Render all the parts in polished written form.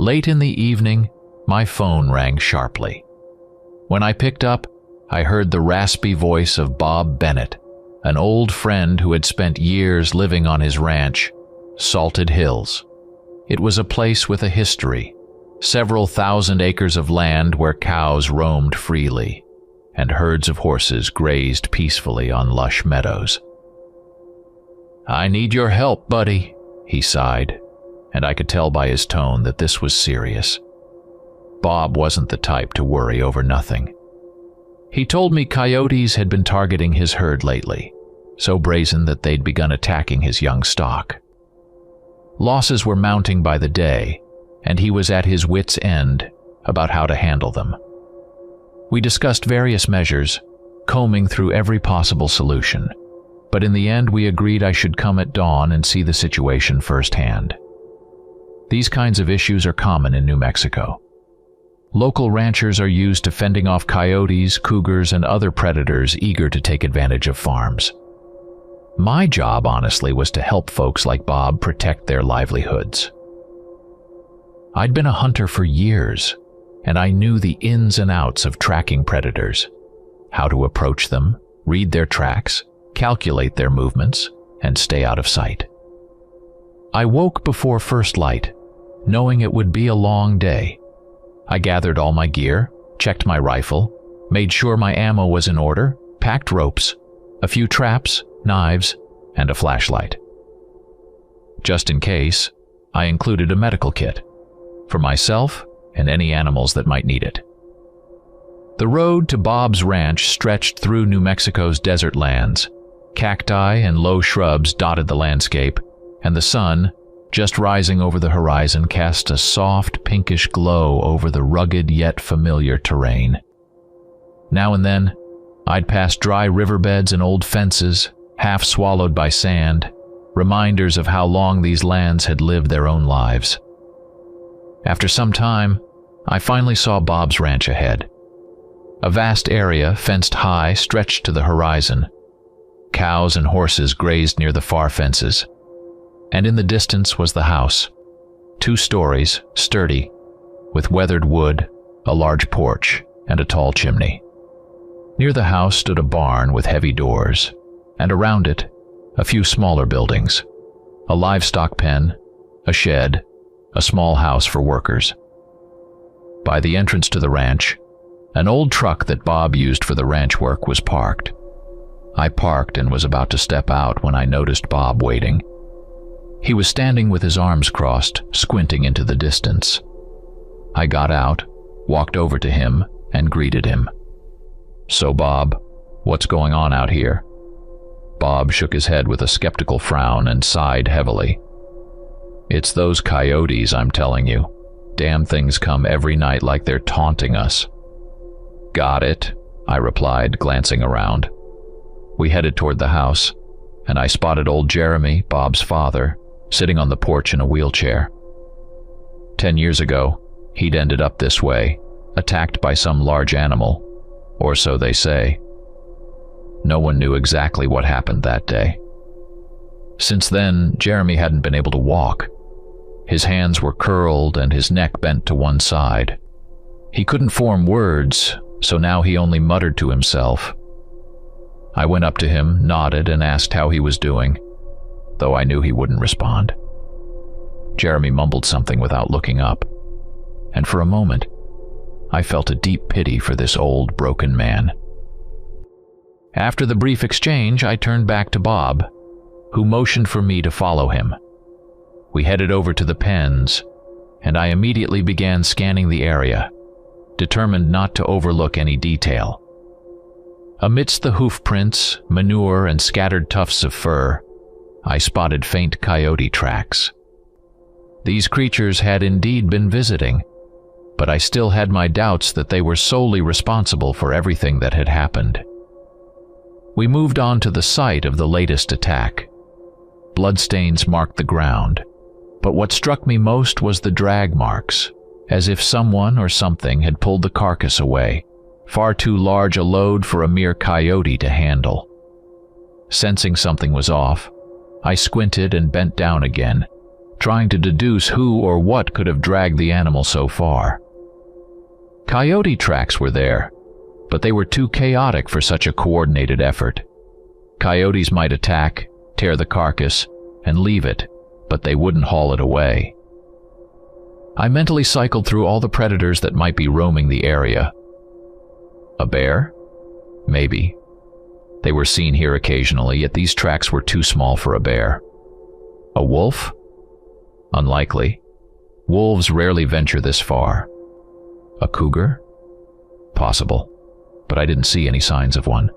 Late in the evening, my phone rang sharply. When I picked up, I heard the raspy voice of Bob Bennett, an old friend who had spent years living on his ranch, Salted Hills. It was a place with a history, several thousand acres of land where cows roamed freely, and herds of horses grazed peacefully on lush meadows. "I need your help, buddy," he sighed, and I could tell by his tone that this was serious. Bob wasn't the type to worry over nothing. He told me coyotes had been targeting his herd lately, so brazen that they'd begun attacking his young stock. Losses were mounting by the day, and he was at his wits' end about how to handle them. We discussed various measures, combing through every possible solution, but in the end we agreed I should come at dawn and see the situation firsthand. These kinds of issues are common in New Mexico. Local ranchers are used to fending off coyotes, cougars, and other predators eager to take advantage of farms. My job, honestly, was to help folks like Bob protect their livelihoods. I'd been a hunter for years, and I knew the ins and outs of tracking predators, how to approach them, read their tracks, calculate their movements, and stay out of sight. I woke before first light, knowing it would be a long day. I gathered all my gear, checked my rifle, made sure my ammo was in order, packed ropes, a few traps, knives, and a flashlight. Just in case, I included a medical kit for myself and any animals that might need it. The road to Bob's ranch stretched through New Mexico's desert lands. Cacti and low shrubs dotted the landscape, and the sun, just rising over the horizon, cast a soft pinkish glow over the rugged yet familiar terrain. Now and then, I'd pass dry riverbeds and old fences, half swallowed by sand, reminders of how long these lands had lived their own lives. After some time, I finally saw Bob's ranch ahead. A vast area, fenced high, stretched to the horizon. Cows and horses grazed near the far fences, and in the distance was the house, 2 stories, sturdy, with weathered wood, a large porch, and a tall chimney. Near the house stood a barn with heavy doors, and around it, a few smaller buildings, a livestock pen, a shed, a small house for workers. By the entrance to the ranch, an old truck that Bob used for the ranch work was parked. I parked and was about to step out when I noticed Bob waiting. He was standing with his arms crossed, squinting into the distance. I got out, walked over to him, and greeted him. "So, Bob, what's going on out here?" Bob shook his head with a skeptical frown and sighed heavily. "It's those coyotes, I'm telling you. Damn things come every night like they're taunting us." "Got it," I replied, glancing around. We headed toward the house, and I spotted old Jeremy, Bob's father, sitting on the porch in a wheelchair. 10 years ago, he'd ended up this way, attacked by some large animal, or so they say. No one knew exactly what happened that day. Since then, Jeremy hadn't been able to walk. His hands were curled and his neck bent to one side. He couldn't form words, so now he only muttered to himself. I went up to him, nodded, and asked how he was doing, though I knew he wouldn't respond. Jeremy mumbled something without looking up, and for a moment, I felt a deep pity for this old, broken man. After the brief exchange, I turned back to Bob, who motioned for me to follow him. We headed over to the pens, and I immediately began scanning the area, determined not to overlook any detail. Amidst the hoof prints, manure, and scattered tufts of fur, I spotted faint coyote tracks. These creatures had indeed been visiting, but I still had my doubts that they were solely responsible for everything that had happened. We moved on to the site of the latest attack. Bloodstains marked the ground, but what struck me most was the drag marks, as if someone or something had pulled the carcass away, far too large a load for a mere coyote to handle. Sensing something was off, I squinted and bent down again, trying to deduce who or what could have dragged the animal so far. Coyote tracks were there, but they were too chaotic for such a coordinated effort. Coyotes might attack, tear the carcass, and leave it, but they wouldn't haul it away. I mentally cycled through all the predators that might be roaming the area. A bear? Maybe. They were seen here occasionally, yet these tracks were too small for a bear. A wolf? Unlikely. Wolves rarely venture this far. A cougar? Possible, but I didn't see any signs of one.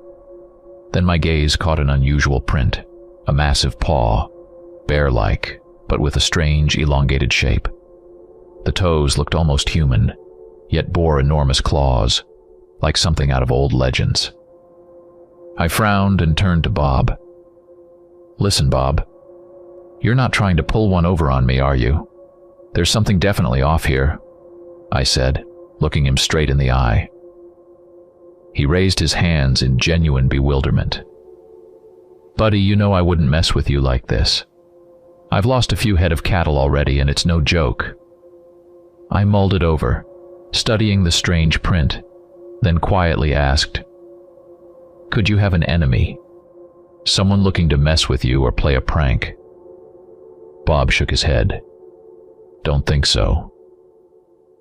Then my gaze caught an unusual print, a massive paw, bear-like, but with a strange, elongated shape. The toes looked almost human, yet bore enormous claws, like something out of old legends. I frowned and turned to Bob. "Listen, Bob. You're not trying to pull one over on me, are you? There's something definitely off here," I said, looking him straight in the eye. He raised his hands in genuine bewilderment. "Buddy, you know I wouldn't mess with you like this. I've lost a few head of cattle already, and it's no joke." I mulled it over, studying the strange print, then quietly asked, "Could you have an enemy? Someone looking to mess with you or play a prank?" Bob shook his head. "Don't think so.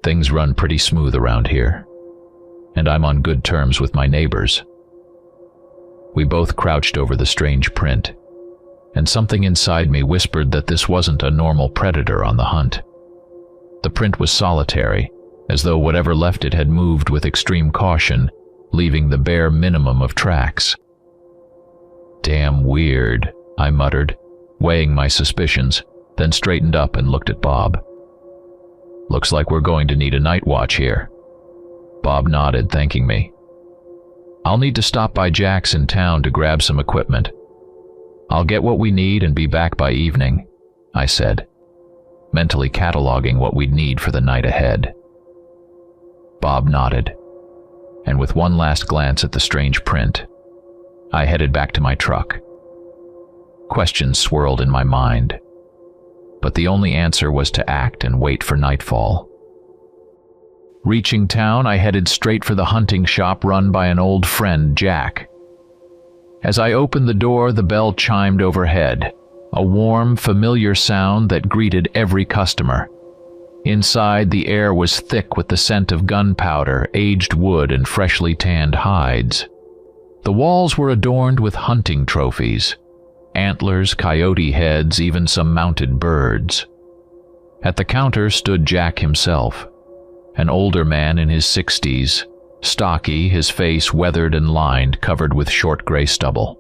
Things run pretty smooth around here, and I'm on good terms with my neighbors." We both crouched over the strange print, and something inside me whispered that this wasn't a normal predator on the hunt. The print was solitary, as though whatever left it had moved with extreme caution, leaving the bare minimum of tracks. "Damn weird," I muttered, weighing my suspicions, then straightened up and looked at Bob. "Looks like we're going to need a night watch here." Bob nodded, thanking me. "I'll need to stop by Jack's in town to grab some equipment. I'll get what we need and be back by evening," I said, mentally cataloging what we'd need for the night ahead. Bob nodded, and with one last glance at the strange print, I headed back to my truck. Questions swirled in my mind, but the only answer was to act and wait for nightfall. Reaching town, I headed straight for the hunting shop run by an old friend, Jack. As I opened the door, the bell chimed overhead, a warm, familiar sound that greeted every customer. Inside, the air was thick with the scent of gunpowder, aged wood, and freshly tanned hides. The walls were adorned with hunting trophies, antlers, coyote heads, even some mounted birds. At the counter stood Jack himself, an older man in his 60s, stocky, his face weathered and lined, covered with short gray stubble.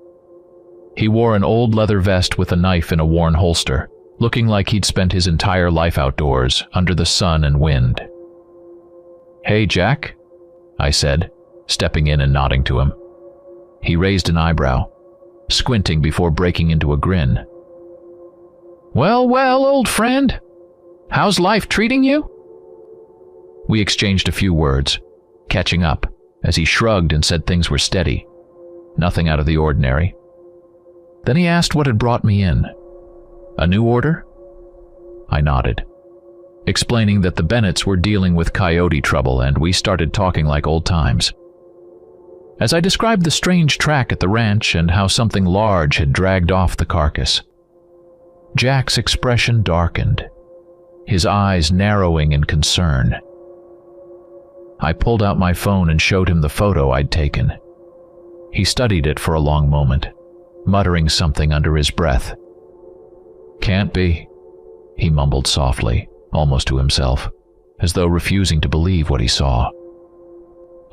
He wore an old leather vest with a knife in a worn holster, looking like he'd spent his entire life outdoors, under the sun and wind. "Hey, Jack," I said, stepping in and nodding to him. He raised an eyebrow, squinting before breaking into a grin. "Well, well, old friend. How's life treating you?" We exchanged a few words, catching up, as he shrugged and said things were steady, nothing out of the ordinary. Then he asked what had brought me in. "A new order?" I nodded, explaining that the Bennetts were dealing with coyote trouble, and we started talking like old times. As I described the strange track at the ranch and how something large had dragged off the carcass, Jack's expression darkened, his eyes narrowing in concern. I pulled out my phone and showed him the photo I'd taken. He studied it for a long moment, muttering something under his breath. "Can't be," he mumbled softly, almost to himself, as though refusing to believe what he saw.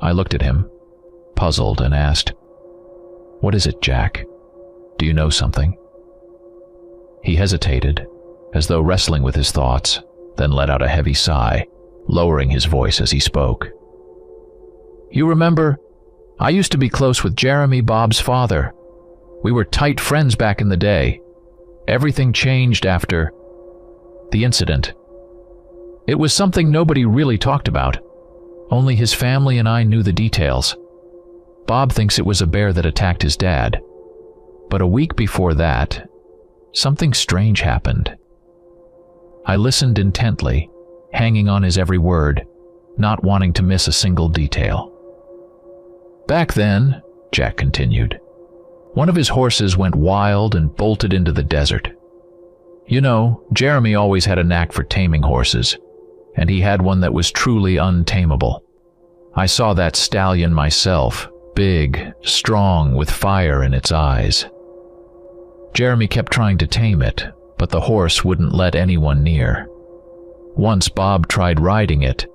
I looked at him, puzzled, and asked, "What is it, Jack? Do you know something?" He hesitated, as though wrestling with his thoughts, then let out a heavy sigh, lowering his voice as he spoke. "You remember, I used to be close with Jeremy, Bob's father. We were tight friends back in the day. Everything changed after the incident. It was something nobody really talked about. Only his family and I knew the details. Bob thinks it was a bear that attacked his dad. But a week before that, something strange happened." I listened intently, hanging on his every word, not wanting to miss a single detail. "Back then," Jack continued, "one of his horses went wild and bolted into the desert. You know, Jeremy always had a knack for taming horses, and he had one that was truly untamable. I saw that stallion myself, big, strong, with fire in its eyes. Jeremy kept trying to tame it, but the horse wouldn't let anyone near. Once Bob tried riding it,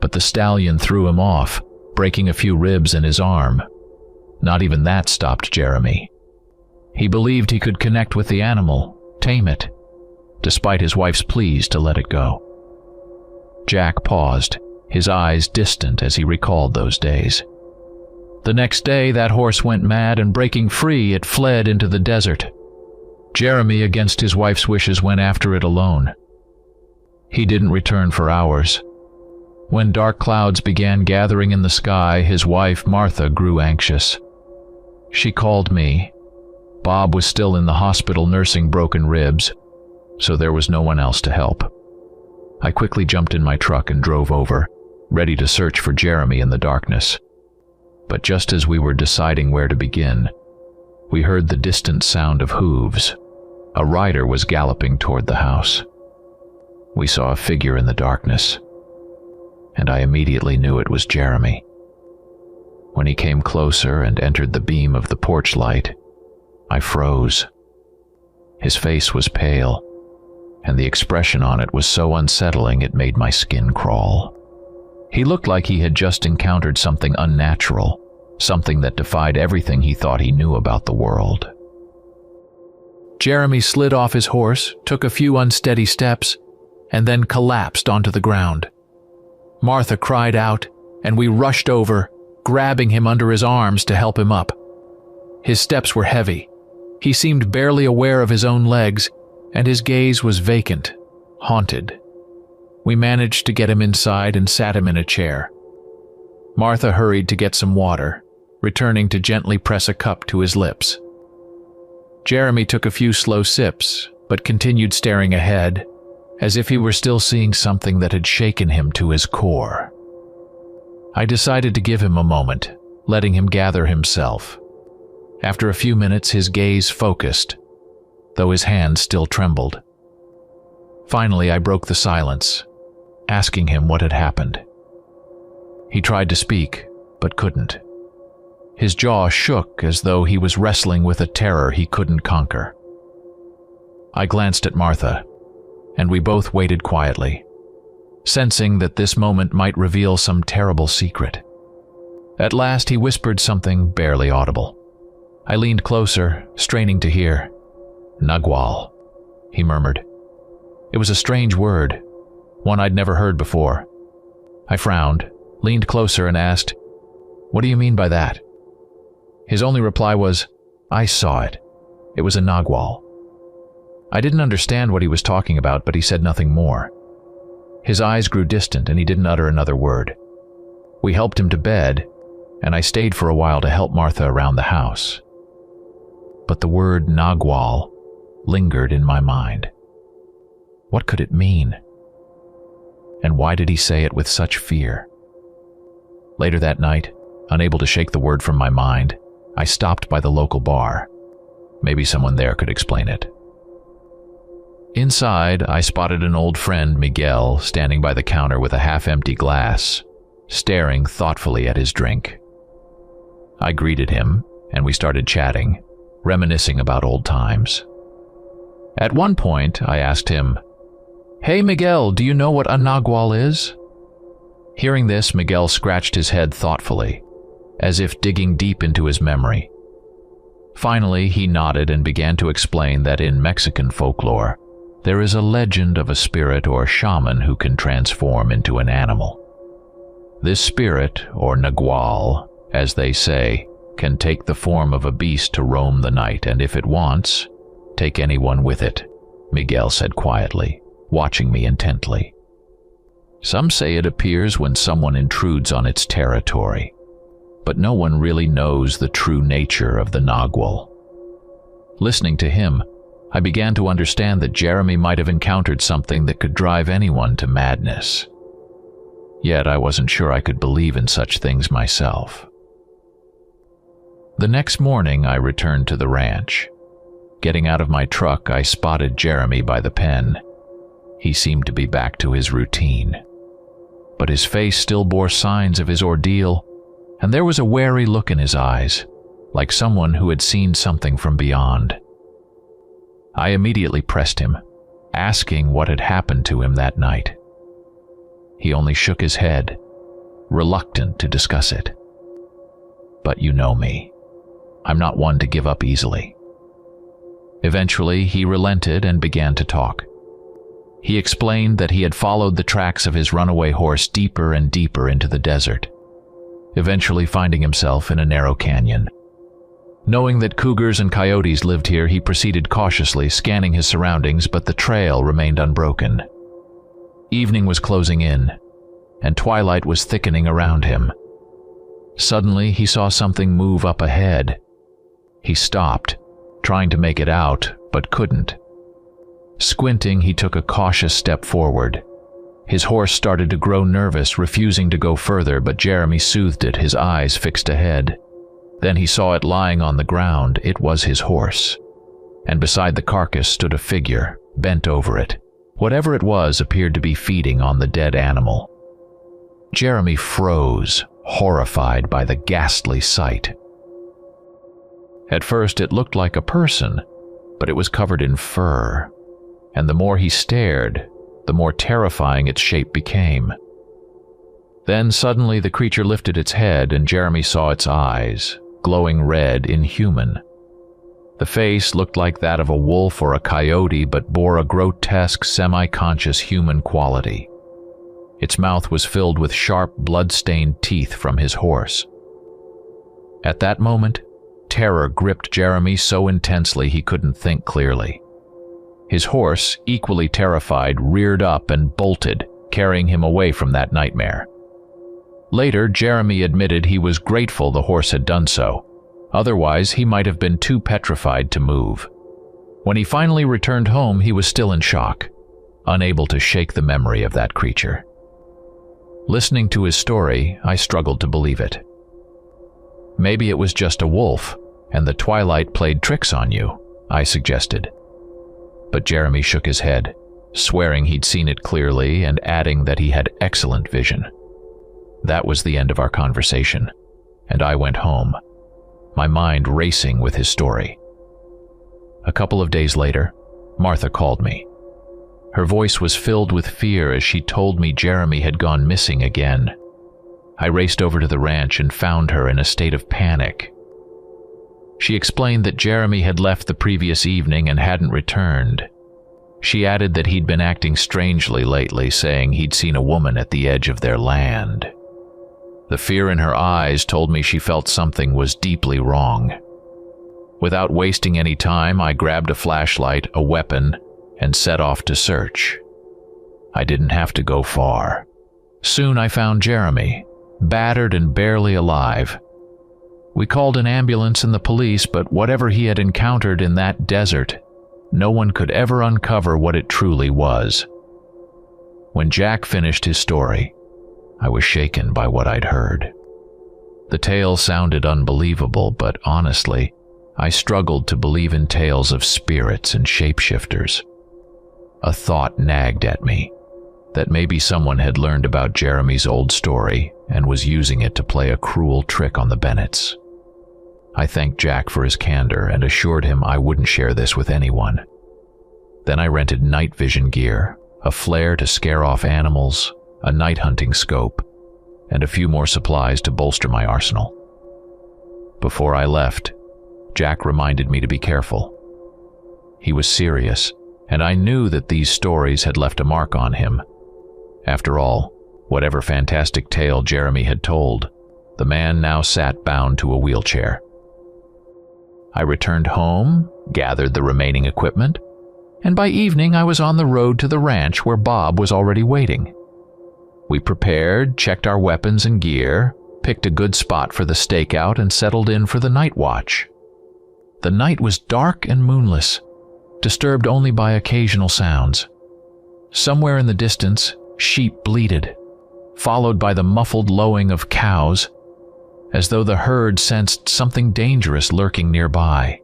but the stallion threw him off, breaking a few ribs in his arm. Not even that stopped Jeremy. He believed he could connect with the animal, tame it, despite his wife's pleas to let it go." Jack paused, his eyes distant as he recalled those days. "The next day, that horse went mad, and breaking free, it fled into the desert. Jeremy, against his wife's wishes, went after it alone. He didn't return for hours. When dark clouds began gathering in the sky, his wife, Martha, grew anxious. She called me. Bob was still in the hospital nursing broken ribs, so there was no one else to help. I quickly jumped in my truck and drove over, ready to search for Jeremy in the darkness. But just as we were deciding where to begin, we heard the distant sound of hooves. A rider was galloping toward the house. We saw a figure in the darkness, and I immediately knew it was Jeremy. When he came closer and entered the beam of the porch light, I froze. His face was pale, and the expression on it was so unsettling it made my skin crawl. He looked like he had just encountered something unnatural, something that defied everything he thought he knew about the world. Jeremy slid off his horse, took a few unsteady steps, and then collapsed onto the ground. Martha cried out, and we rushed over, grabbing him under his arms to help him up. His steps were heavy. He seemed barely aware of his own legs, and his gaze was vacant, haunted. We managed to get him inside and sat him in a chair. Martha hurried to get some water, returning to gently press a cup to his lips. Jeremy took a few slow sips, but continued staring ahead, as if he were still seeing something that had shaken him to his core. I decided to give him a moment, letting him gather himself. After a few minutes, his gaze focused, though his hand still trembled. Finally, I broke the silence, asking him what had happened. He tried to speak, but couldn't. His jaw shook as though he was wrestling with a terror he couldn't conquer. I glanced at Martha, and we both waited quietly, sensing that this moment might reveal some terrible secret. At last, he whispered something barely audible. I leaned closer, straining to hear. "Nagual," he murmured. It was a strange word, one I'd never heard before. I frowned, leaned closer, and asked, "What do you mean by that?" His only reply was, "I saw it. It was a Nagual." I didn't understand what he was talking about, but he said nothing more. His eyes grew distant, and he didn't utter another word. We helped him to bed, and I stayed for a while to help Martha around the house. But the word Nagual lingered in my mind. What could it mean? And why did he say it with such fear? Later that night, unable to shake the word from my mind, I stopped by the local bar. Maybe someone there could explain it. Inside, I spotted an old friend, Miguel, standing by the counter with a half-empty glass, staring thoughtfully at his drink. I greeted him, and we started chatting, reminiscing about old times. At one point, I asked him, "Hey Miguel, do you know what a Nagual is?" Hearing this, Miguel scratched his head thoughtfully, as if digging deep into his memory. Finally, he nodded and began to explain that in Mexican folklore, there is a legend of a spirit or shaman who can transform into an animal. This spirit, or Nagual, as they say, can take the form of a beast to roam the night, and if it wants, take anyone with it, Miguel said quietly, watching me intently. Some say it appears when someone intrudes on its territory, but no one really knows the true nature of the Nagual. Listening to him, I began to understand that Jeremy might have encountered something that could drive anyone to madness. Yet I wasn't sure I could believe in such things myself. The next morning, I returned to the ranch. Getting out of my truck, I spotted Jeremy by the pen. He seemed to be back to his routine. But his face still bore signs of his ordeal, and there was a wary look in his eyes, like someone who had seen something from beyond. I immediately pressed him, asking what had happened to him that night. He only shook his head, reluctant to discuss it. But you know me. I'm not one to give up easily. Eventually, he relented and began to talk. He explained that he had followed the tracks of his runaway horse deeper and deeper into the desert, eventually finding himself in a narrow canyon. Knowing that cougars and coyotes lived here, he proceeded cautiously, scanning his surroundings, but the trail remained unbroken. Evening was closing in, and twilight was thickening around him. Suddenly, he saw something move up ahead. He stopped, trying to make it out, but couldn't. Squinting, he took a cautious step forward. His horse started to grow nervous, refusing to go further, but Jeremy soothed it, his eyes fixed ahead. Then he saw it lying on the ground. It was his horse. And beside the carcass stood a figure, bent over it. Whatever it was appeared to be feeding on the dead animal. Jeremy froze, horrified by the ghastly sight. At first it looked like a person, but it was covered in fur, and the more he stared, the more terrifying its shape became. Then suddenly the creature lifted its head, and Jeremy saw its eyes, glowing red, inhuman. The face looked like that of a wolf or a coyote, but bore a grotesque, semi-conscious human quality. Its mouth was filled with sharp, blood-stained teeth from his horse. At that moment, terror gripped Jeremy so intensely he couldn't think clearly. His horse, equally terrified, reared up and bolted, carrying him away from that nightmare. Later, Jeremy admitted he was grateful the horse had done so. Otherwise, he might have been too petrified to move. When he finally returned home, he was still in shock, unable to shake the memory of that creature. Listening to his story, I struggled to believe it. Maybe it was just a wolf, and the twilight played tricks on you, I suggested. But Jeremy shook his head, swearing he'd seen it clearly and adding that he had excellent vision. That was the end of our conversation, and I went home, my mind racing with his story. A couple of days later, Martha called me. Her voice was filled with fear as she told me Jeremy had gone missing again. I raced over to the ranch and found her in a state of panic. She explained that Jeremy had left the previous evening and hadn't returned. She added that he'd been acting strangely lately, saying he'd seen a woman at the edge of their land. The fear in her eyes told me she felt something was deeply wrong. Without wasting any time, I grabbed a flashlight, a weapon, and set off to search. I didn't have to go far. Soon I found Jeremy, battered and barely alive. We called an ambulance and the police, but whatever he had encountered in that desert, no one could ever uncover what it truly was. When Jack finished his story, I was shaken by what I'd heard. The tale sounded unbelievable, but honestly, I struggled to believe in tales of spirits and shapeshifters. A thought nagged at me, that maybe someone had learned about Jeremy's old story and was using it to play a cruel trick on the Bennetts. I thanked Jack for his candor and assured him I wouldn't share this with anyone. Then I rented night vision gear, a flare to scare off animals, a night hunting scope, and a few more supplies to bolster my arsenal. Before I left, Jack reminded me to be careful. He was serious, and I knew that these stories had left a mark on him. After all, whatever fantastic tale Jeremy had told, the man now sat bound to a wheelchair. I returned home, gathered the remaining equipment, and by evening I was on the road to the ranch where Bob was already waiting. We prepared, checked our weapons and gear, picked a good spot for the stakeout, and settled in for the night watch. The night was dark and moonless, disturbed only by occasional sounds. Somewhere in the distance, sheep bleated, followed by the muffled lowing of cows, as though the herd sensed something dangerous lurking nearby.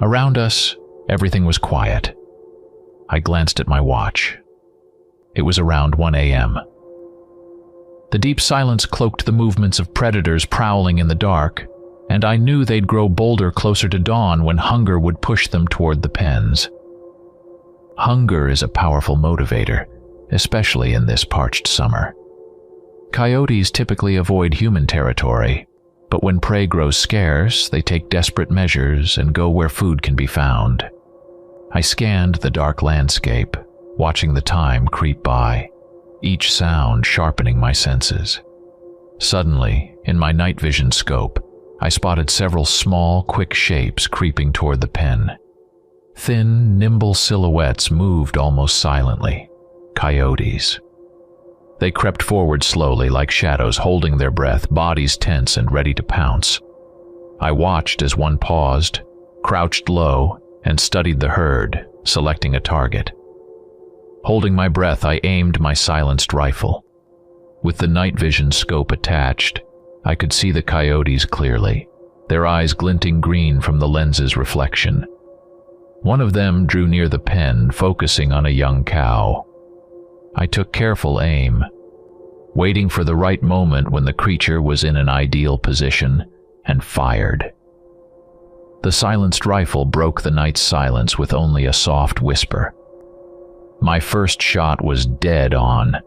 Around us, everything was quiet. I glanced at my watch. It was around 1 a.m. The deep silence cloaked the movements of predators prowling in the dark, and I knew they'd grow bolder closer to dawn when hunger would push them toward the pens. Hunger is a powerful motivator, especially in this parched summer. Coyotes typically avoid human territory, but when prey grows scarce, they take desperate measures and go where food can be found. I scanned the dark landscape, watching the time creep by, each sound sharpening my senses. Suddenly, in my night vision scope, I spotted several small, quick shapes creeping toward the pen. Thin, nimble silhouettes moved almost silently. Coyotes. They crept forward slowly like shadows, holding their breath, bodies tense and ready to pounce. I watched as one paused, crouched low, and studied the herd, selecting a target. Holding my breath, I aimed my silenced rifle. With the night vision scope attached, I could see the coyotes clearly, their eyes glinting green from the lens's reflection. One of them drew near the pen, focusing on a young cow. I took careful aim, waiting for the right moment when the creature was in an ideal position, and fired. The silenced rifle broke the night's silence with only a soft whisper. My first shot was dead on.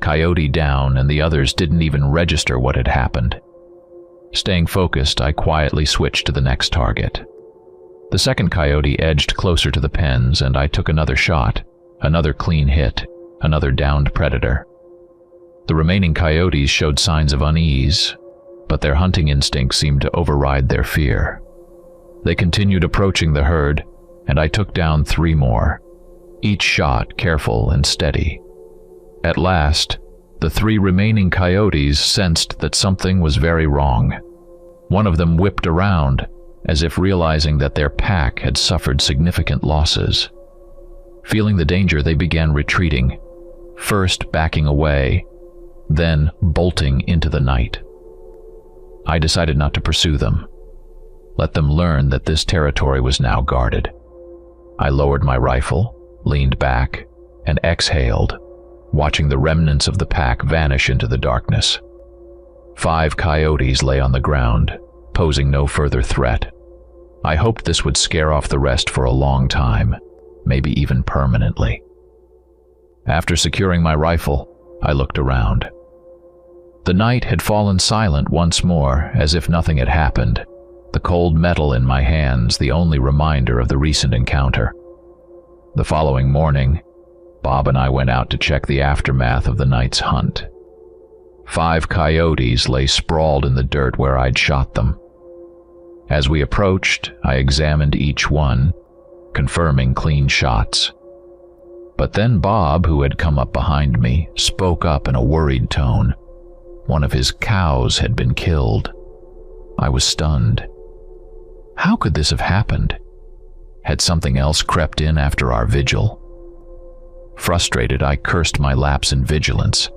Coyote down, and the others didn't even register what had happened. Staying focused, I quietly switched to the next target. The second coyote edged closer to the pens, and I took another shot, another clean hit, another downed predator. The remaining coyotes showed signs of unease, but their hunting instinct seemed to override their fear. They continued approaching the herd, and I took down 3 more, each shot careful and steady. At last, the 3 remaining coyotes sensed that something was very wrong. One of them whipped around, as if realizing that their pack had suffered significant losses. Feeling the danger, they began retreating, first backing away, then bolting into the night. I decided not to pursue them. Let them learn that this territory was now guarded. I lowered my rifle, leaned back, and exhaled, watching the remnants of the pack vanish into the darkness. 5 coyotes lay on the ground, posing no further threat. I hoped this would scare off the rest for a long time, maybe even permanently. After securing my rifle, I looked around. The night had fallen silent once more, as if nothing had happened, the cold metal in my hands the only reminder of the recent encounter. The following morning, Bob and I went out to check the aftermath of the night's hunt. 5 coyotes lay sprawled in the dirt where I'd shot them. As we approached, I examined each one, confirming clean shots. But then Bob, who had come up behind me, spoke up in a worried tone. One of his cows had been killed. I was stunned. How could this have happened? Had something else crept in after our vigil? Frustrated, I cursed my lapse in vigilance.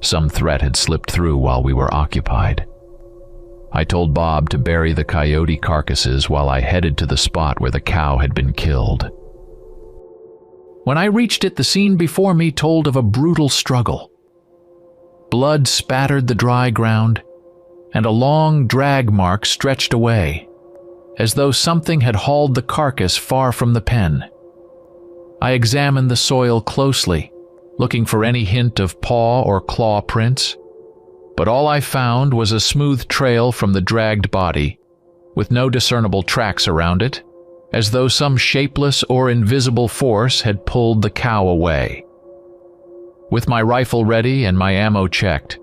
Some threat had slipped through while we were occupied. I told Bob to bury the coyote carcasses while I headed to the spot where the cow had been killed. When I reached it, the scene before me told of a brutal struggle. Blood spattered the dry ground, and a long drag mark stretched away, as though something had hauled the carcass far from the pen. I examined the soil closely, looking for any hint of paw or claw prints, but all I found was a smooth trail from the dragged body, with no discernible tracks around it, as though some shapeless or invisible force had pulled the cow away. With my rifle ready and my ammo checked,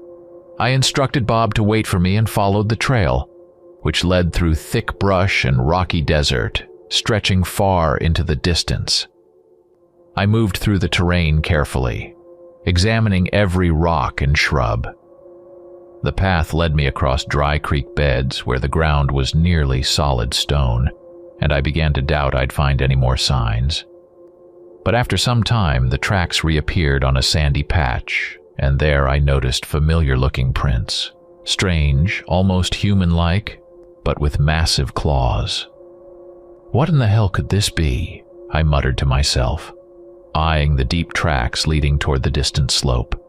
I instructed Bob to wait for me and followed the trail, which led through thick brush and rocky desert, stretching far into the distance. I moved through the terrain carefully, examining every rock and shrub. The path led me across dry creek beds where the ground was nearly solid stone, and I began to doubt I'd find any more signs. But after some time, the tracks reappeared on a sandy patch, and there I noticed familiar-looking prints. Strange, almost human-like, but with massive claws. What in the hell could this be? I muttered to myself, eyeing the deep tracks leading toward the distant slope.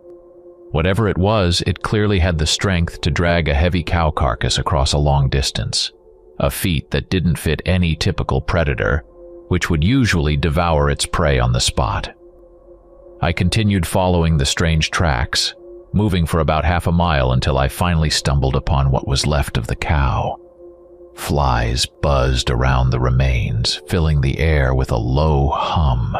Whatever it was, it clearly had the strength to drag a heavy cow carcass across a long distance, a feat that didn't fit any typical predator, which would usually devour its prey on the spot. I continued following the strange tracks, moving for about half a mile until I finally stumbled upon what was left of the cow. Flies buzzed around the remains, filling the air with a low hum.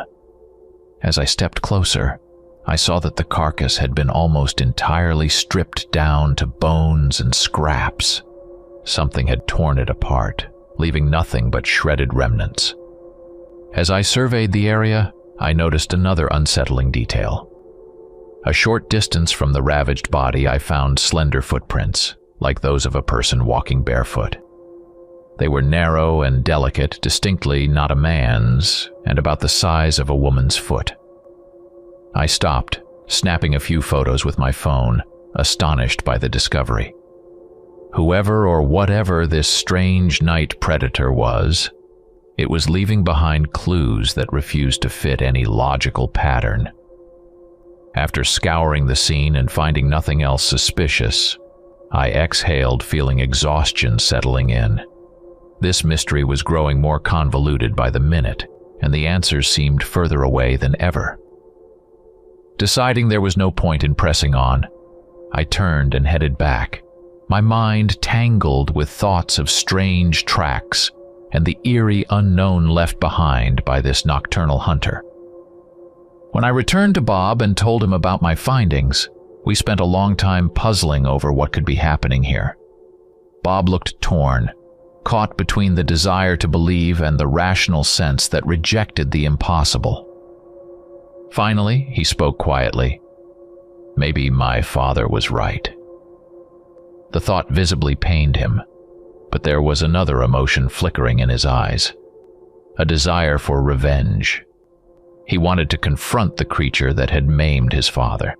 As I stepped closer, I saw that the carcass had been almost entirely stripped down to bones and scraps. Something had torn it apart, leaving nothing but shredded remnants. As I surveyed the area, I noticed another unsettling detail. A short distance from the ravaged body, I found slender footprints, like those of a person walking barefoot. They were narrow and delicate, distinctly not a man's, and about the size of a woman's foot. I stopped, snapping a few photos with my phone, astonished by the discovery. Whoever or whatever this strange night predator was, it was leaving behind clues that refused to fit any logical pattern. After scouring the scene and finding nothing else suspicious, I exhaled, feeling exhaustion settling in. This mystery was growing more convoluted by the minute, and the answers seemed further away than ever. Deciding there was no point in pressing on, I turned and headed back, my mind tangled with thoughts of strange tracks and the eerie unknown left behind by this nocturnal hunter. When I returned to Bob and told him about my findings, we spent a long time puzzling over what could be happening here. Bob looked torn, caught between the desire to believe and the rational sense that rejected the impossible. Finally, he spoke quietly. Maybe my father was right. The thought visibly pained him, but there was another emotion flickering in his eyes, a desire for revenge. He wanted to confront the creature that had maimed his father.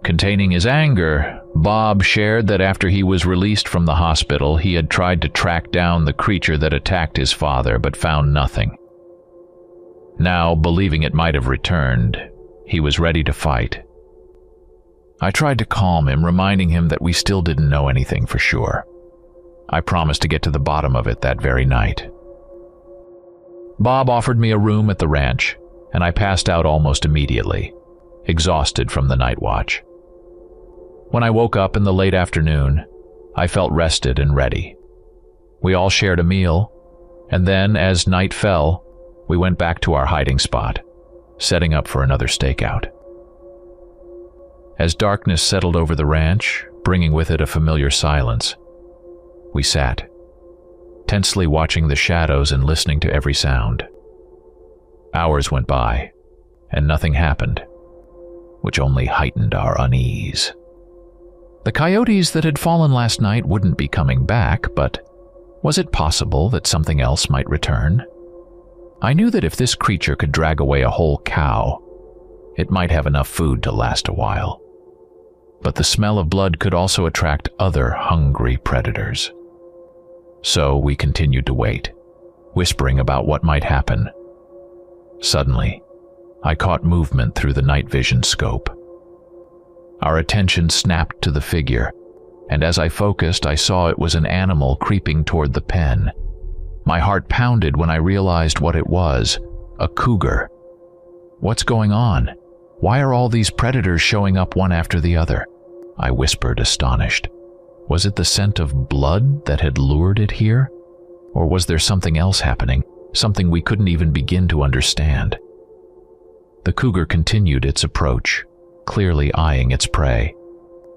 Containing his anger, Bob shared that after he was released from the hospital, he had tried to track down the creature that attacked his father but found nothing. Now, believing it might have returned, he was ready to fight. I tried to calm him, reminding him that we still didn't know anything for sure. I promised to get to the bottom of it that very night. Bob offered me a room at the ranch, and I passed out almost immediately, exhausted from the night watch. When I woke up in the late afternoon, I felt rested and ready. We all shared a meal, and then, as night fell, we went back to our hiding spot, setting up for another stakeout. As darkness settled over the ranch, bringing with it a familiar silence, we sat, tensely watching the shadows and listening to every sound. Hours went by, and nothing happened, which only heightened our unease. The coyotes that had fallen last night wouldn't be coming back, but was it possible that something else might return? I knew that if this creature could drag away a whole cow, it might have enough food to last a while. But the smell of blood could also attract other hungry predators. So we continued to wait, whispering about what might happen. Suddenly, I caught movement through the night vision scope. Our attention snapped to the figure, and as I focused, I saw it was an animal creeping toward the pen. My heart pounded when I realized what it was, a cougar. What's going on? Why are all these predators showing up one after the other? I whispered, astonished. Was it the scent of blood that had lured it here? Or was there something else happening, something we couldn't even begin to understand? The cougar continued its approach, clearly eyeing its prey.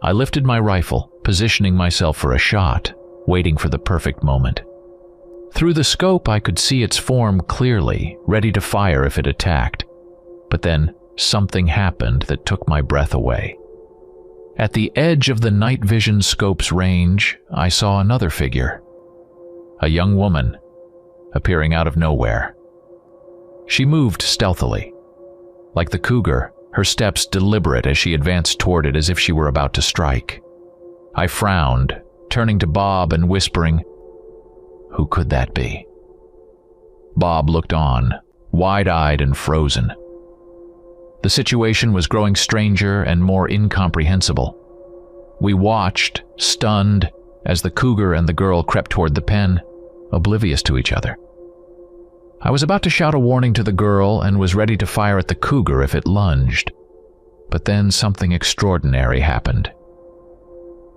I lifted my rifle, positioning myself for a shot, waiting for the perfect moment. Through the scope, I could see its form clearly, ready to fire if it attacked. But then, something happened that took my breath away. At the edge of the night vision scope's range, I saw another figure. A young woman, appearing out of nowhere. She moved stealthily. Like the cougar, her steps deliberate as she advanced toward it as if she were about to strike. I frowned, turning to Bob and whispering, "Who could that be?" Bob looked on, wide-eyed and frozen. The situation was growing stranger and more incomprehensible. We watched, stunned, as the cougar and the girl crept toward the pen, oblivious to each other. I was about to shout a warning to the girl and was ready to fire at the cougar if it lunged. But then something extraordinary happened.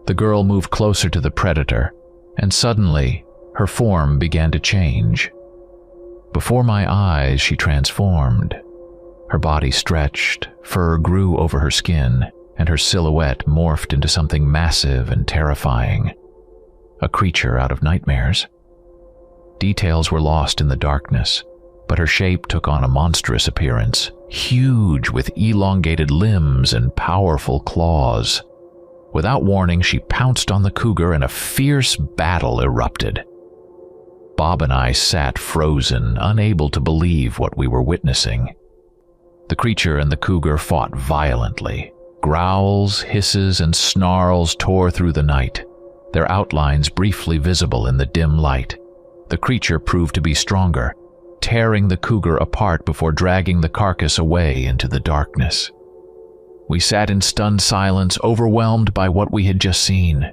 The girl moved closer to the predator, and suddenly her form began to change. Before my eyes, she transformed. Her body stretched, fur grew over her skin, and her silhouette morphed into something massive and terrifying. A creature out of nightmares. Details were lost in the darkness, but her shape took on a monstrous appearance, huge with elongated limbs and powerful claws. Without warning, she pounced on the cougar and a fierce battle erupted. Bob and I sat frozen, unable to believe what we were witnessing. The creature and the cougar fought violently. Growls, hisses, and snarls tore through the night, their outlines briefly visible in the dim light. The creature proved to be stronger, tearing the cougar apart before dragging the carcass away into the darkness. We sat in stunned silence, overwhelmed by what we had just seen.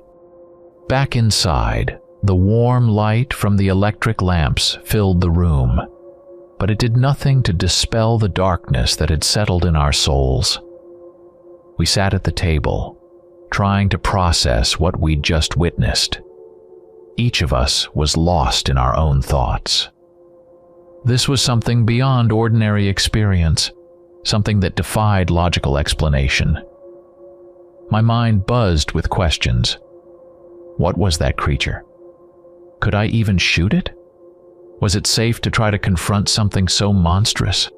Back inside, the warm light from the electric lamps filled the room, but it did nothing to dispel the darkness that had settled in our souls. We sat at the table, trying to process what we'd just witnessed. Each of us was lost in our own thoughts. This was something beyond ordinary experience, something that defied logical explanation. My mind buzzed with questions. What was that creature? Could I even shoot it? Was it safe to try to confront something so monstrous?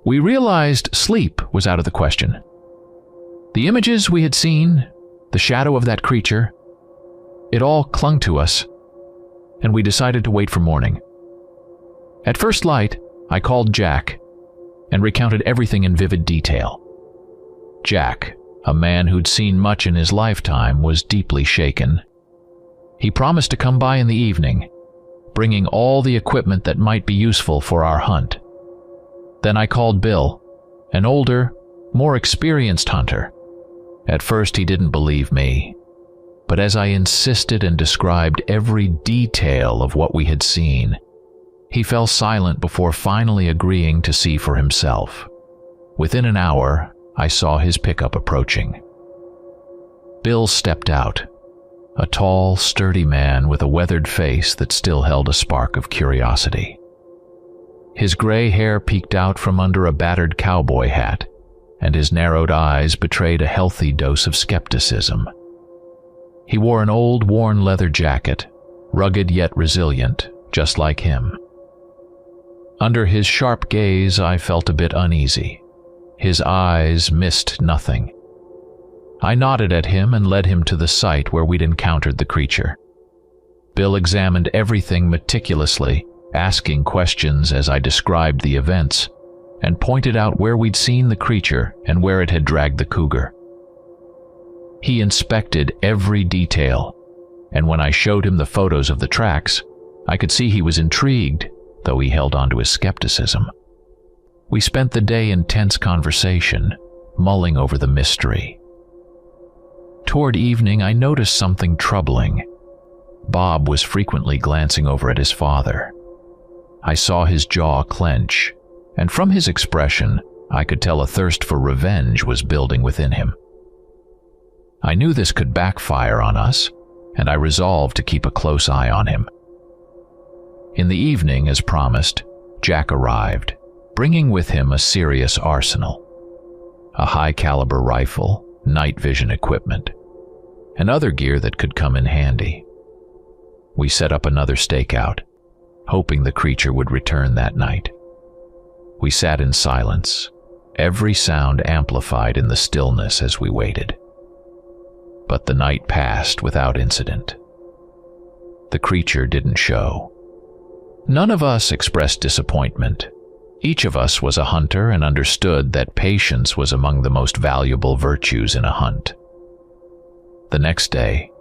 We realized sleep was out of the question. The images we had seen, the shadow of that creature, it all clung to us, and we decided to wait for morning. At first light, I called Jack and recounted everything in vivid detail. Jack, a man who'd seen much in his lifetime, was deeply shaken. He promised to come by in the evening, bringing all the equipment that might be useful for our hunt. Then I called Bill, an older, more experienced hunter. At first he didn't believe me, but as I insisted and described every detail of what we had seen, he fell silent before finally agreeing to see for himself. Within an hour, I saw his pickup approaching. Bill stepped out, a tall, sturdy man with a weathered face that still held a spark of curiosity. His gray hair peeked out from under a battered cowboy hat, and his narrowed eyes betrayed a healthy dose of skepticism. He wore an old, worn leather jacket, rugged yet resilient, just like him. Under his sharp gaze, I felt a bit uneasy. His eyes missed nothing. I nodded at him and led him to the site where we'd encountered the creature. Bill examined everything meticulously, asking questions as I described the events, and pointed out where we'd seen the creature and where it had dragged the cougar. He inspected every detail, and when I showed him the photos of the tracks, I could see he was intrigued, though he held on to his skepticism. We spent the day in tense conversation, mulling over the mystery. Toward evening, I noticed something troubling. Bob was frequently glancing over at his father. I saw his jaw clench, and from his expression, I could tell a thirst for revenge was building within him. I knew this could backfire on us, and I resolved to keep a close eye on him. In the evening, as promised, Jack arrived, bringing with him a serious arsenal. A high-caliber rifle, night vision equipment, and other gear that could come in handy. We set up another stakeout, hoping the creature would return that night. We sat in silence, every sound amplified in the stillness as we waited. But the night passed without incident. The creature didn't show. None of us expressed disappointment. Each of us was a hunter and understood that patience was among the most valuable virtues in a hunt. The next day,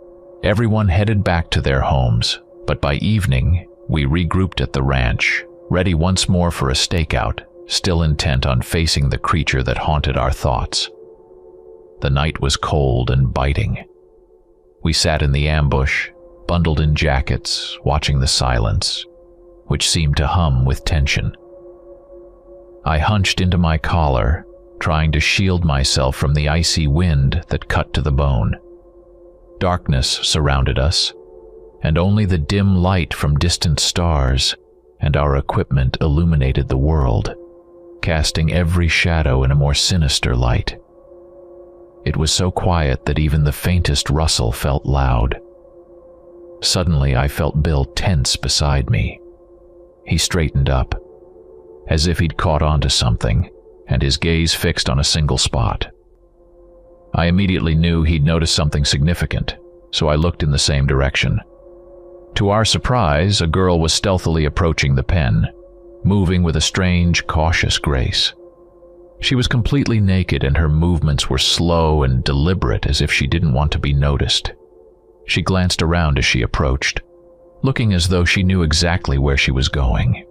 everyone headed back to their homes, but by evening, we regrouped at the ranch, ready once more for a stakeout, still intent on facing the creature that haunted our thoughts. The night was cold and biting. We sat in the ambush, bundled in jackets, watching the silence, which seemed to hum with tension. I hunched into my collar, trying to shield myself from the icy wind that cut to the bone. Darkness surrounded us, and only the dim light from distant stars and our equipment illuminated the world, casting every shadow in a more sinister light. It was so quiet that even the faintest rustle felt loud. Suddenly, I felt Bill tense beside me. He straightened up, as if he'd caught on to something, and his gaze fixed on a single spot. I immediately knew he'd noticed something significant, so I looked in the same direction. To our surprise, a girl was stealthily approaching the pen, moving with a strange, cautious grace. She was completely naked and her movements were slow and deliberate, as if she didn't want to be noticed. She glanced around as she approached, looking as though she knew exactly where she was going.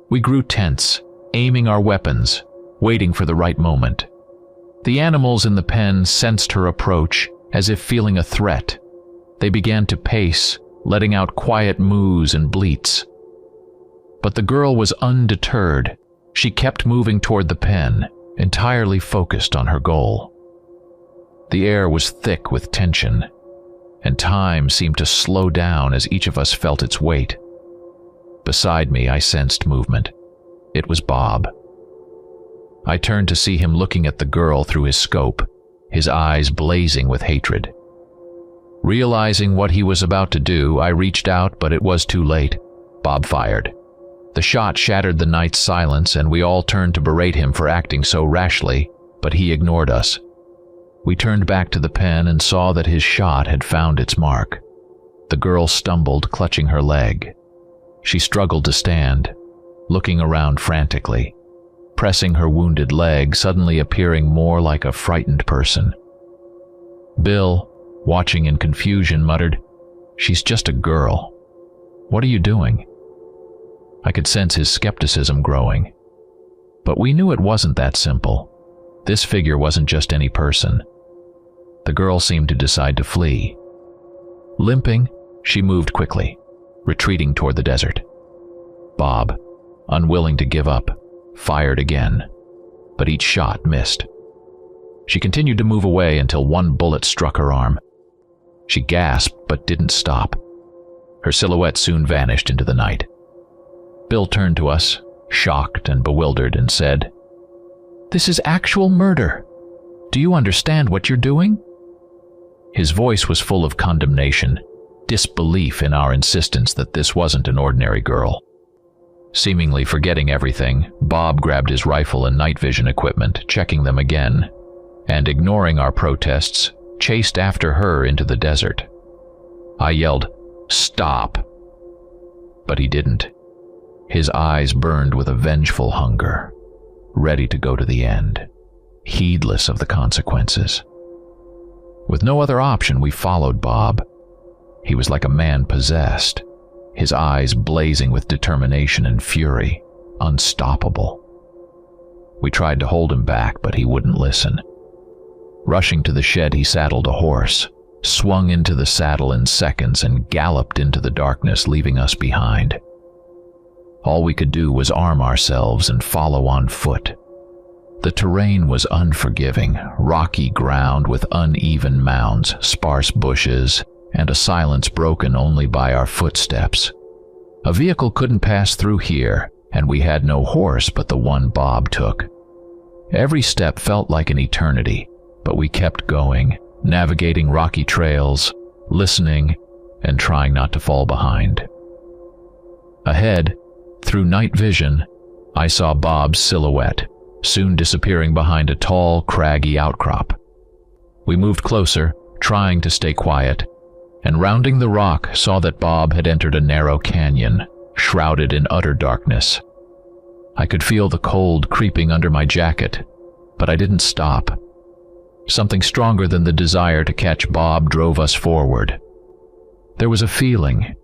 We grew tense, aiming our weapons, waiting for the right moment. The animals in the pen sensed her approach, as if feeling a threat. They began to pace, letting out quiet moos and bleats. But the girl was undeterred. She kept moving toward the pen, entirely focused on her goal. The air was thick with tension, and time seemed to slow down as each of us felt its weight. Beside me, I sensed movement. It was Bob. I turned to see him looking at the girl through his scope, his eyes blazing with hatred. Realizing what he was about to do, I reached out, but it was too late. Bob fired. The shot shattered the night's silence, and we all turned to berate him for acting so rashly, but he ignored us. We turned back to the pen and saw that his shot had found its mark. The girl stumbled, clutching her leg. She struggled to stand, looking around frantically, pressing her wounded leg, suddenly appearing more like a frightened person. Bill, watching in confusion, muttered, "She's just a girl. What are you doing?" I could sense his skepticism growing. But we knew it wasn't that simple. This figure wasn't just any person. The girl seemed to decide to flee. Limping, she moved quickly, retreating toward the desert. Bob, unwilling to give up, fired again, but each shot missed. She continued to move away until one bullet struck her arm. She gasped but didn't stop. Her silhouette soon vanished into the night. Bill turned to us, shocked and bewildered, and said, "This is actual murder. Do you understand what you're doing?" His voice was full of condemnation, disbelief in our insistence that this wasn't an ordinary girl. Seemingly forgetting everything, Bob grabbed his rifle and night vision equipment, checking them again, and ignoring our protests, chased after her into the desert. I yelled, "Stop!" But he didn't. His eyes burned with a vengeful hunger, ready to go to the end, heedless of the consequences. With no other option, we followed Bob. He was like a man possessed, his eyes blazing with determination and fury, unstoppable. We tried to hold him back, but he wouldn't listen. Rushing to the shed, he saddled a horse, swung into the saddle in seconds, and galloped into the darkness, leaving us behind. All we could do was arm ourselves and follow on foot. The terrain was unforgiving, rocky ground with uneven mounds, sparse bushes, and a silence broken only by our footsteps. A vehicle couldn't pass through here, and we had no horse but the one Bob took. Every step felt like an eternity, but we kept going, navigating rocky trails, listening, and trying not to fall behind. Ahead, through night vision, I saw Bob's silhouette, soon disappearing behind a tall, craggy outcrop. We moved closer, trying to stay quiet, and rounding the rock saw that Bob had entered a narrow canyon, shrouded in utter darkness. I could feel the cold creeping under my jacket, but I didn't stop. Something stronger than the desire to catch Bob drove us forward. There was a feeling,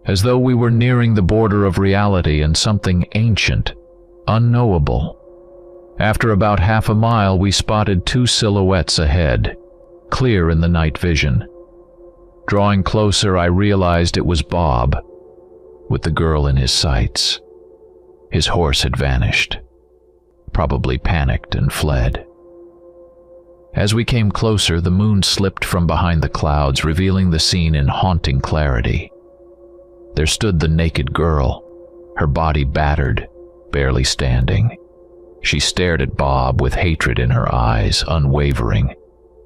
as though we were nearing the border of reality and something ancient, unknowable. After about half a mile, we spotted two silhouettes ahead, clear in the night vision. Drawing closer, I realized it was Bob, with the girl in his sights. His horse had vanished, probably panicked and fled. As we came closer, the moon slipped from behind the clouds, revealing the scene in haunting clarity. There stood the naked girl, her body battered, barely standing. She stared at Bob with hatred in her eyes, unwavering.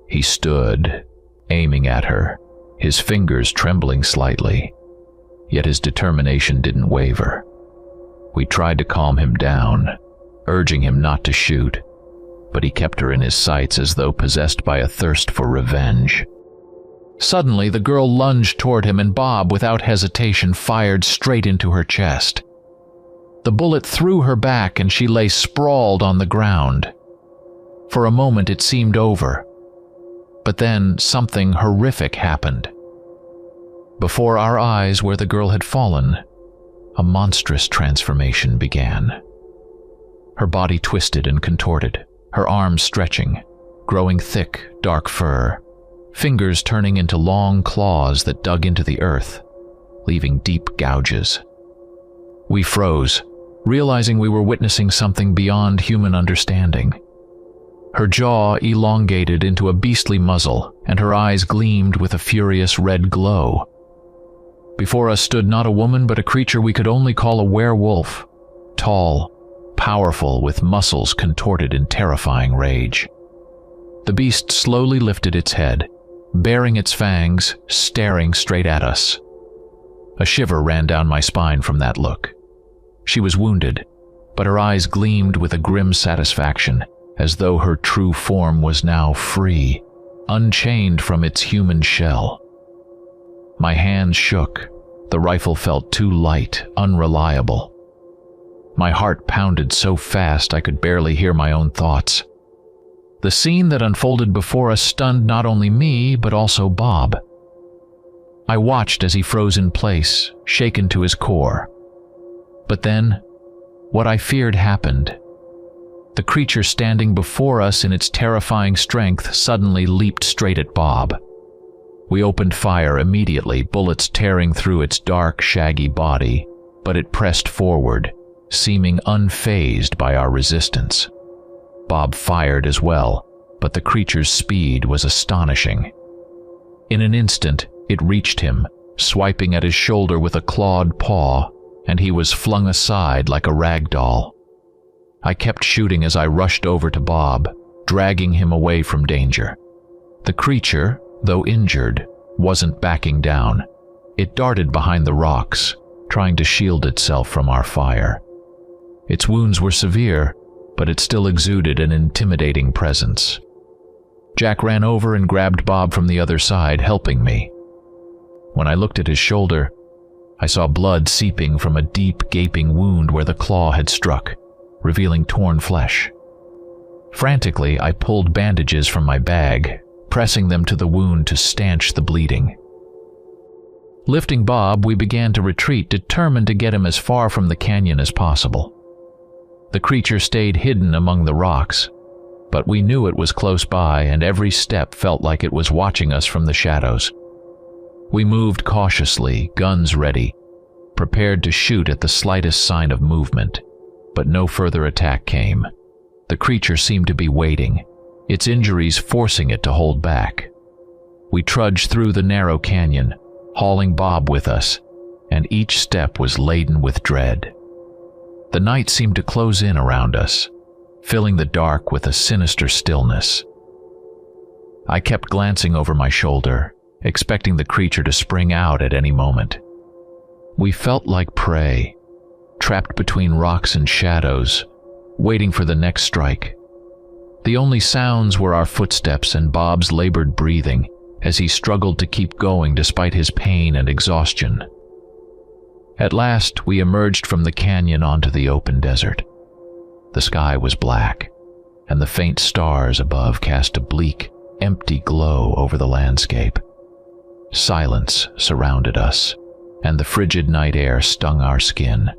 He stood, aiming at her, his fingers trembling slightly, yet his determination didn't waver. We tried to calm him down, urging him not to shoot, but he kept her in his sights as though possessed by a thirst for revenge. Suddenly, the girl lunged toward him, and Bob, without hesitation, fired straight into her chest. The bullet threw her back, and she lay sprawled on the ground. For a moment, it seemed over. But then something horrific happened. Before our eyes, where the girl had fallen, a monstrous transformation began. Her body twisted and contorted, her arms stretching, growing thick, dark fur, fingers turning into long claws that dug into the earth, leaving deep gouges. We froze, realizing we were witnessing something beyond human understanding. Her jaw elongated into a beastly muzzle, and her eyes gleamed with a furious red glow. Before us stood not a woman but a creature we could only call a werewolf, tall, powerful, with muscles contorted in terrifying rage. The beast slowly lifted its head, baring its fangs, staring straight at us. A shiver ran down my spine from that look. She was wounded, but her eyes gleamed with a grim satisfaction, as though her true form was now free, unchained from its human shell. My hands shook. The rifle felt too light, unreliable. My heart pounded so fast I could barely hear my own thoughts. The scene that unfolded before us stunned not only me, but also Bob. I watched as he froze in place, shaken to his core. But then, what I feared happened. The creature standing before us in its terrifying strength suddenly leaped straight at Bob. We opened fire immediately, bullets tearing through its dark, shaggy body, but it pressed forward, seeming unfazed by our resistance. Bob fired as well, but the creature's speed was astonishing. In an instant, it reached him, swiping at his shoulder with a clawed paw, and he was flung aside like a rag doll. I kept shooting as I rushed over to Bob, dragging him away from danger. The creature, though injured, wasn't backing down. It darted behind the rocks, trying to shield itself from our fire. Its wounds were severe, but it still exuded an intimidating presence. Jack ran over and grabbed Bob from the other side, helping me. When I looked at his shoulder, I saw blood seeping from a deep, gaping wound where the claw had struck, revealing torn flesh. Frantically, I pulled bandages from my bag, pressing them to the wound to stanch the bleeding. Lifting Bob, we began to retreat, determined to get him as far from the canyon as possible. The creature stayed hidden among the rocks, but we knew it was close by, and every step felt like it was watching us from the shadows. We moved cautiously, guns ready, prepared to shoot at the slightest sign of movement, but no further attack came. The creature seemed to be waiting, its injuries forcing it to hold back. We trudged through the narrow canyon, hauling Bob with us, and each step was laden with dread. The night seemed to close in around us, filling the dark with a sinister stillness. I kept glancing over my shoulder, expecting the creature to spring out at any moment. We felt like prey, trapped between rocks and shadows, waiting for the next strike. The only sounds were our footsteps and Bob's labored breathing as he struggled to keep going despite his pain and exhaustion. At last, we emerged from the canyon onto the open desert. The sky was black, and the faint stars above cast a bleak, empty glow over the landscape. Silence surrounded us, and the frigid night air stung our skin,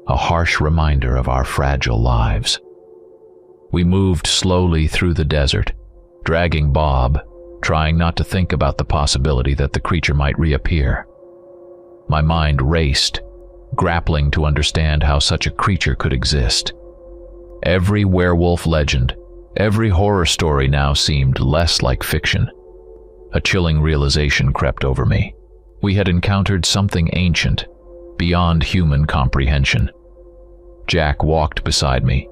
a harsh reminder of our fragile lives. We moved slowly through the desert, dragging Bob, trying not to think about the possibility that the creature might reappear. My mind raced, grappling to understand how such a creature could exist. Every werewolf legend, every horror story now seemed less like fiction. A chilling realization crept over me. We had encountered something ancient, beyond human comprehension. Jack walked beside me,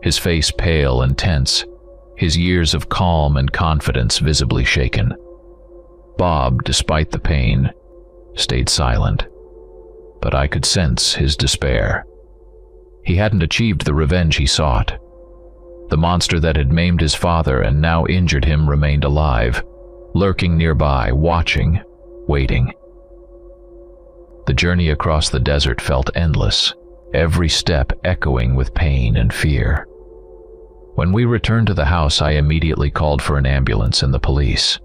his face pale and tense, his years of calm and confidence visibly shaken. Bob, despite the pain, stayed silent, but I could sense his despair. He hadn't achieved the revenge he sought. The monster that had maimed his father and now injured him remained alive, lurking nearby, watching, waiting. The journey across the desert felt endless, every step echoing with pain and fear. When we returned to the house, I immediately called for an ambulance and the police.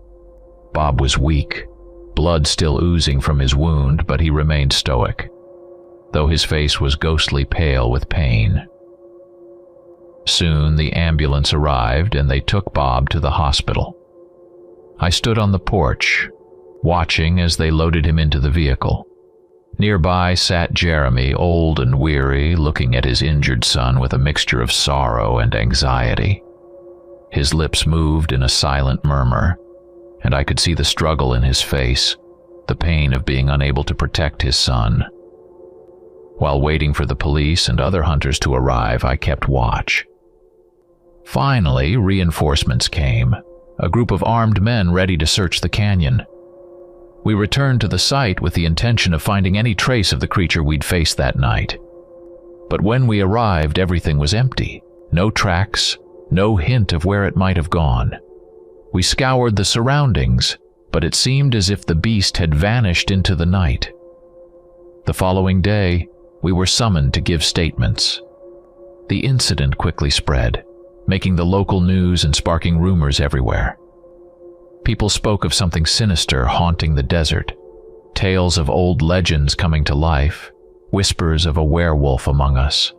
Bob was weak, blood still oozing from his wound, but he remained stoic, though his face was ghostly pale with pain. Soon the ambulance arrived and they took Bob to the hospital. I stood on the porch, watching as they loaded him into the vehicle. Nearby sat Jeremy, old and weary, looking at his injured son with a mixture of sorrow and anxiety. His lips moved in a silent murmur, and I could see the struggle in his face, the pain of being unable to protect his son. While waiting for the police and other hunters to arrive, I kept watch. Finally, reinforcements came, a group of armed men ready to search the canyon. We returned to the site with the intention of finding any trace of the creature we'd faced that night. But when we arrived, everything was empty. No tracks, no hint of where it might have gone. We scoured the surroundings, but it seemed as if the beast had vanished into the night. The following day, we were summoned to give statements. The incident quickly spread, making the local news and sparking rumors everywhere. People spoke of something sinister haunting the desert, tales of old legends coming to life, whispers of a werewolf among us.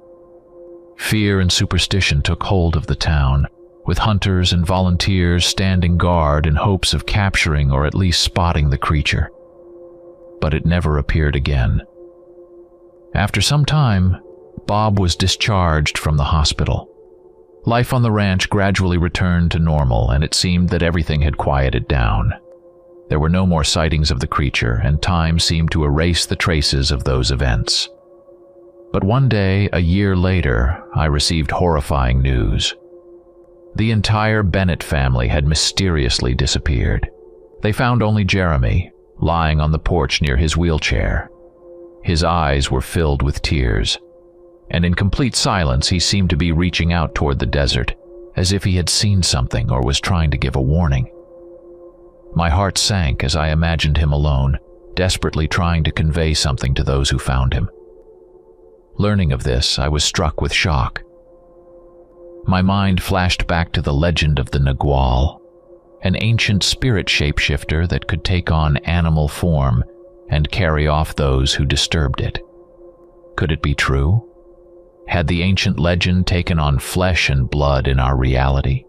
Fear and superstition took hold of the town, with hunters and volunteers standing guard in hopes of capturing or at least spotting the creature. But it never appeared again. After some time, Bob was discharged from the hospital. Life on the ranch gradually returned to normal, and it seemed that everything had quieted down. There were no more sightings of the creature, and time seemed to erase the traces of those events. But one day, a year later, I received horrifying news. The entire Bennett family had mysteriously disappeared. They found only Jeremy, lying on the porch near his wheelchair. His eyes were filled with tears, and in complete silence he seemed to be reaching out toward the desert, as if he had seen something or was trying to give a warning. My heart sank as I imagined him alone, desperately trying to convey something to those who found him. Learning of this, I was struck with shock. My mind flashed back to the legend of the Nagual, an ancient spirit shapeshifter that could take on animal form and carry off those who disturbed it. Could it be true? Had the ancient legend taken on flesh and blood in our reality?